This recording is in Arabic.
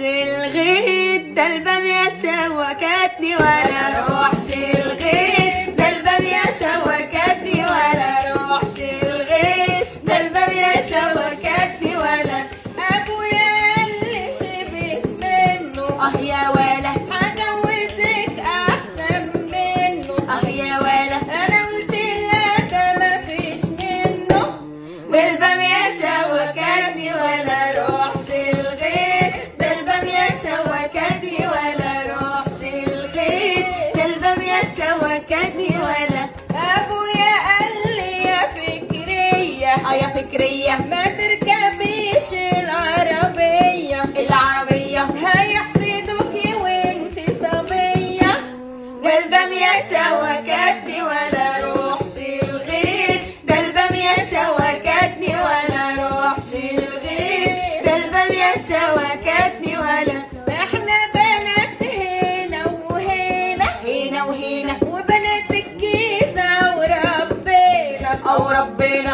الغيط، ده البامية شوكتني ولا اروحش الغيط، ده البامية شوكتني ولا اروحش الغيط، ده البامية شوكتني ولا. ابويا اللي سيبك منه يا ولا هجوزك احسن منه يا ولا انا قلت لها ده مفيش منه. والبامية شوكتني ولا اروحش الغيط، ده البامية شوكتني ولا اروحش الغيط، ده البامية شوكتني ولا. ابويا قال لي يا فكرية يا فكرية ما تركبيش العربية هيحسدوكي وانت صبية. والبامية شوكتني ولا اروحش الغيط، ده البامية شوكتني ولا اروحش الغيط، ده البامية شوكتني ولا. احنا بنات هنا وهنا هنا وهنا وبنات الجيزة وربنا او ربنا